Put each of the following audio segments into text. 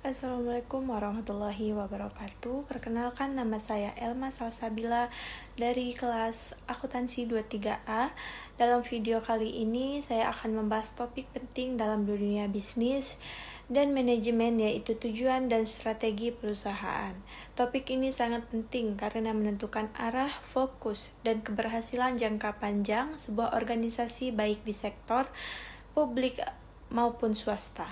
Assalamualaikum warahmatullahi wabarakatuh. Perkenalkan, nama saya Elma Salsabila dari kelas Akuntansi 23A. Dalam video kali ini saya akan membahas topik penting dalam dunia bisnis dan manajemen, yaitu tujuan dan strategi perusahaan. Topik ini sangat penting karena menentukan arah, fokus, dan keberhasilan jangka panjang sebuah organisasi baik di sektor publik maupun swasta.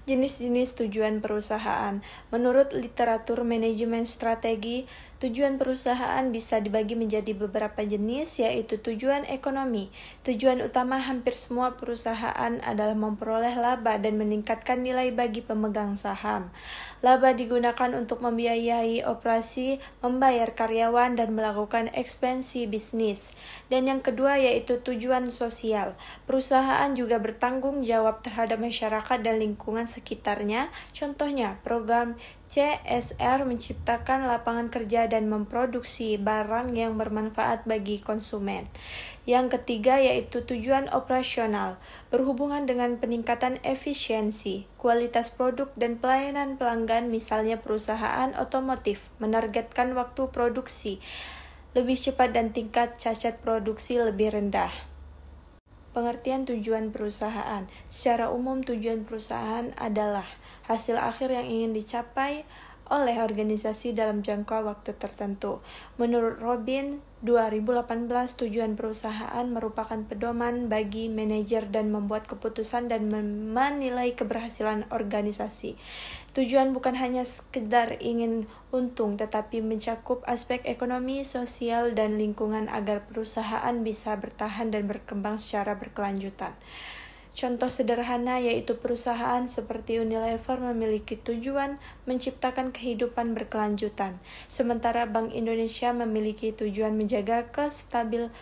Jenis-jenis tujuan perusahaan. Menurut literatur manajemen strategi, tujuan perusahaan bisa dibagi menjadi beberapa jenis, yaitu tujuan ekonomi. Tujuan utama hampir semua perusahaan adalah memperoleh laba dan meningkatkan nilai bagi pemegang saham. Laba digunakan untuk membiayai operasi, membayar karyawan, dan melakukan ekspansi bisnis. Dan yang kedua yaitu tujuan sosial. Perusahaan juga bertanggung jawab terhadap masyarakat dan lingkungan sekitarnya. Contohnya, program CSR menciptakan lapangan kerja dan memproduksi barang yang bermanfaat bagi konsumen. Yang ketiga yaitu tujuan operasional, berhubungan dengan peningkatan efisiensi, kualitas produk dan pelayanan pelanggan. Misalnya perusahaan otomotif menargetkan waktu produksi lebih cepat dan tingkat cacat produksi lebih rendah. Pengertian tujuan perusahaan. Secara umum, tujuan perusahaan adalah hasil akhir yang ingin dicapai oleh organisasi dalam jangka waktu tertentu. Menurut Robin, 2018, tujuan perusahaan merupakan pedoman bagi manajer dan membuat keputusan dan menilai keberhasilan organisasi. Tujuan bukan hanya sekedar ingin untung, tetapi mencakup aspek ekonomi, sosial, dan lingkungan agar perusahaan bisa bertahan dan berkembang secara berkelanjutan. Contoh sederhana yaitu perusahaan seperti Unilever memiliki tujuan menciptakan kehidupan berkelanjutan, sementara Bank Indonesia memiliki tujuan menjaga kestabilan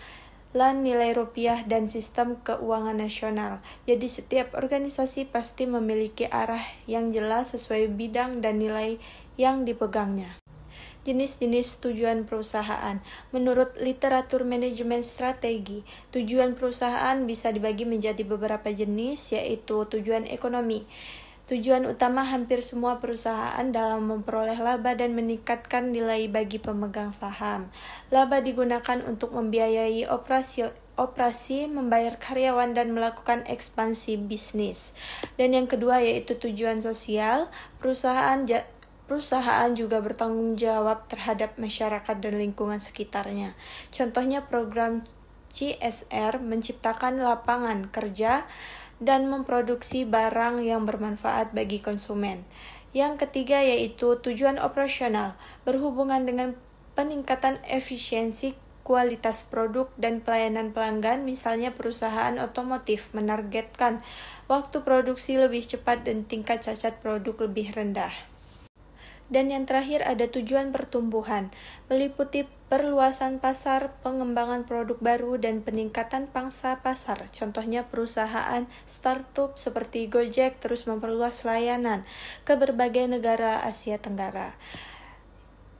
nilai rupiah dan sistem keuangan nasional. Jadi setiap organisasi pasti memiliki arah yang jelas sesuai bidang dan nilai yang dipegangnya. Jenis-jenis tujuan perusahaan. Menurut literatur manajemen strategi, tujuan perusahaan bisa dibagi menjadi beberapa jenis, yaitu tujuan ekonomi. Tujuan utama hampir semua perusahaan dalam memperoleh laba dan meningkatkan nilai bagi pemegang saham. Laba digunakan untuk membiayai operasi, membayar karyawan, dan melakukan ekspansi bisnis. Dan yang kedua yaitu tujuan sosial. Perusahaan juga bertanggung jawab terhadap masyarakat dan lingkungan sekitarnya. Contohnya program CSR menciptakan lapangan kerja dan memproduksi barang yang bermanfaat bagi konsumen. Yang ketiga yaitu tujuan operasional, berhubungan dengan peningkatan efisiensi, kualitas produk, dan pelayanan pelanggan. Misalnya perusahaan otomotif menargetkan waktu produksi lebih cepat dan tingkat cacat produk lebih rendah. Dan yang terakhir ada tujuan pertumbuhan, meliputi perluasan pasar, pengembangan produk baru, dan peningkatan pangsa pasar. Contohnya perusahaan startup seperti Gojek terus memperluas layanan ke berbagai negara Asia Tenggara.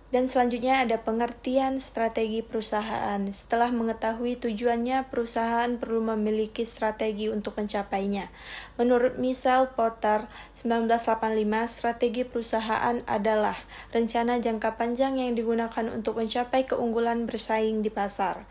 Dan selanjutnya ada pengertian strategi perusahaan. Setelah mengetahui tujuannya, perusahaan perlu memiliki strategi untuk mencapainya. Menurut Michael Porter 1985, strategi perusahaan adalah rencana jangka panjang yang digunakan untuk mencapai keunggulan bersaing di pasar.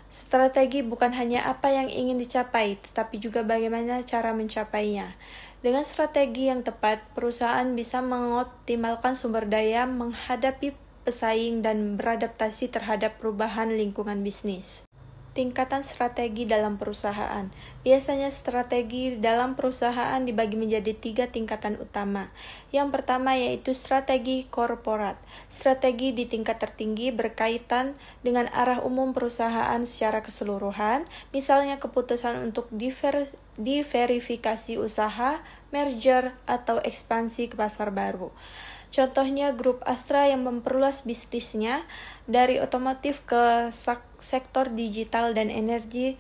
Strategi bukan hanya apa yang ingin dicapai, tetapi juga bagaimana cara mencapainya. Dengan strategi yang tepat, perusahaan bisa mengoptimalkan sumber daya, menghadapi pesaing, dan beradaptasi terhadap perubahan lingkungan bisnis. Tingkatan strategi dalam perusahaan. Biasanya strategi dalam perusahaan dibagi menjadi 3 tingkatan utama. Yang pertama yaitu strategi korporat. Strategi di tingkat tertinggi berkaitan dengan arah umum perusahaan secara keseluruhan, misalnya keputusan untuk diverifikasi usaha, merger, atau ekspansi ke pasar baru. Contohnya grup Astra yang memperluas bisnisnya dari otomotif ke sektor digital dan energi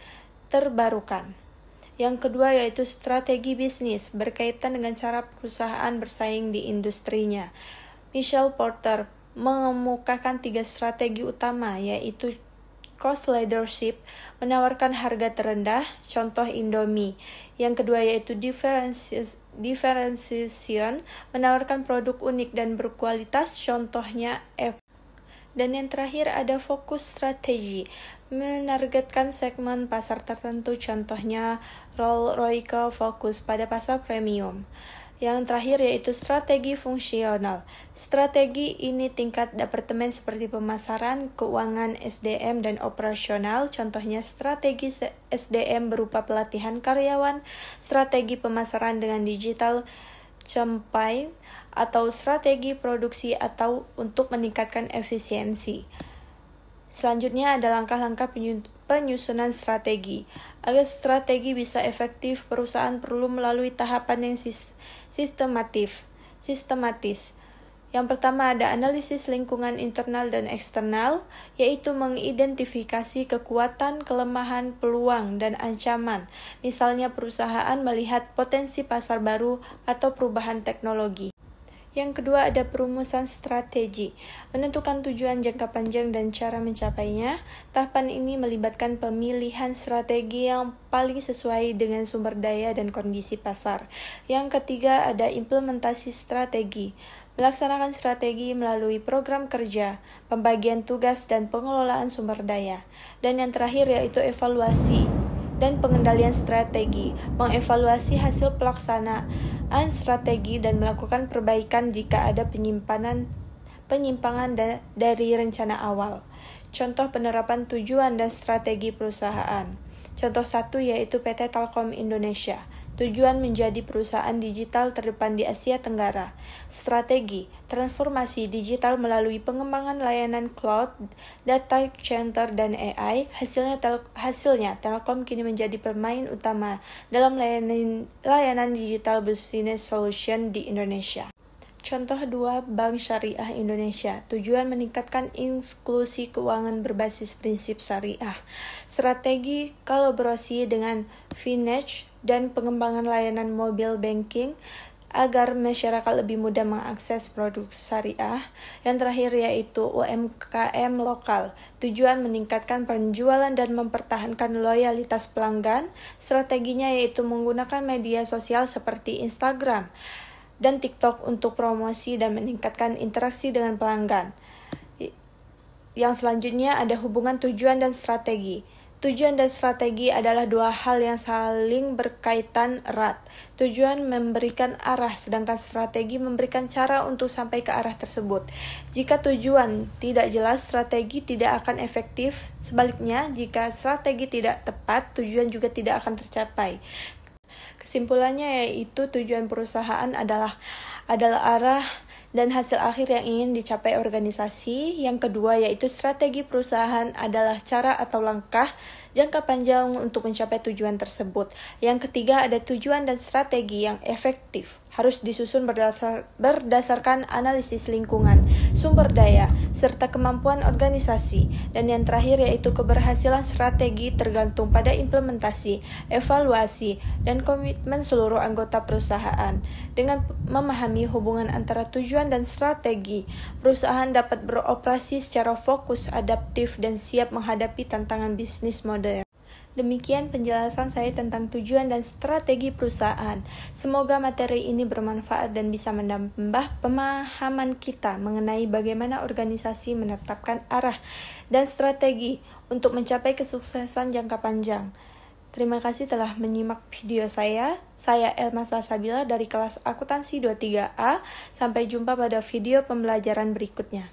terbarukan. Yang kedua yaitu strategi bisnis, berkaitan dengan cara perusahaan bersaing di industrinya. Michael Porter mengemukakan 3 strategi utama, yaitu cost leadership, menawarkan harga terendah, contoh Indomie. Yang kedua yaitu differentiation, menawarkan produk unik dan berkualitas, contohnya F. Dan yang terakhir ada fokus strategi, menargetkan segmen pasar tertentu, contohnya Rolls-Royce fokus pada pasar premium. Yang terakhir yaitu strategi fungsional. Strategi ini tingkat departemen seperti pemasaran, keuangan, SDM, dan operasional. Contohnya strategi SDM berupa pelatihan karyawan, strategi pemasaran dengan digital campaign, atau strategi produksi atau untuk meningkatkan efisiensi. Selanjutnya ada langkah-langkah penyusunan strategi. Agar strategi bisa efektif, perusahaan perlu melalui tahapan yang sistematis. Yang pertama ada analisis lingkungan internal dan eksternal, yaitu mengidentifikasi kekuatan, kelemahan, peluang, dan ancaman. Misalnya perusahaan melihat potensi pasar baru atau perubahan teknologi. Yang kedua ada perumusan strategi, menentukan tujuan jangka panjang dan cara mencapainya. Tahapan ini melibatkan pemilihan strategi yang paling sesuai dengan sumber daya dan kondisi pasar. Yang ketiga ada implementasi strategi, melaksanakan strategi melalui program kerja, pembagian tugas, dan pengelolaan sumber daya. Dan yang terakhir yaitu evaluasi dan pengendalian strategi, mengevaluasi hasil pelaksanaan strategi dan melakukan perbaikan jika ada penyimpangan dari rencana awal. Contoh penerapan tujuan dan strategi perusahaan. Contoh 1 yaitu PT Telkom Indonesia. Tujuan menjadi perusahaan digital terdepan di Asia Tenggara. Strategi, transformasi digital melalui pengembangan layanan cloud, data center, dan AI. Hasilnya Telkom kini menjadi pemain utama dalam layanan digital business solution di Indonesia. Contoh 2, Bank Syariah Indonesia. Tujuan meningkatkan inklusi keuangan berbasis prinsip syariah. Strategi kolaborasi dengan Finnage dan pengembangan layanan mobile banking agar masyarakat lebih mudah mengakses produk syariah. Yang terakhir yaitu UMKM lokal. Tujuan meningkatkan penjualan dan mempertahankan loyalitas pelanggan. Strateginya yaitu menggunakan media sosial seperti Instagram dan TikTok untuk promosi dan meningkatkan interaksi dengan pelanggan. Yang selanjutnya ada hubungan tujuan dan strategi. Tujuan dan strategi adalah dua hal yang saling berkaitan erat. Tujuan memberikan arah, sedangkan strategi memberikan cara untuk sampai ke arah tersebut. Jika tujuan tidak jelas, strategi tidak akan efektif. Sebaliknya, jika strategi tidak tepat, tujuan juga tidak akan tercapai. Kesimpulannya yaitu tujuan perusahaan adalah arah dan hasil akhir yang ingin dicapai organisasi. Yang kedua yaitu strategi perusahaan adalah cara atau langkah jangka panjang untuk mencapai tujuan tersebut. Yang ketiga ada tujuan dan strategi yang efektif. Harus disusun berdasarkan analisis lingkungan, sumber daya, serta kemampuan organisasi. Dan yang terakhir yaitu keberhasilan strategi tergantung pada implementasi, evaluasi, dan komitmen seluruh anggota perusahaan. Dengan memahami hubungan antara tujuan dan strategi, perusahaan dapat beroperasi secara fokus, adaptif, dan siap menghadapi tantangan bisnis modern. Demikian penjelasan saya tentang tujuan dan strategi perusahaan. Semoga materi ini bermanfaat dan bisa menambah pemahaman kita mengenai bagaimana organisasi menetapkan arah dan strategi untuk mencapai kesuksesan jangka panjang. Terima kasih telah menyimak video saya. Saya Elma Salsabila dari kelas Akuntansi 23A. Sampai jumpa pada video pembelajaran berikutnya.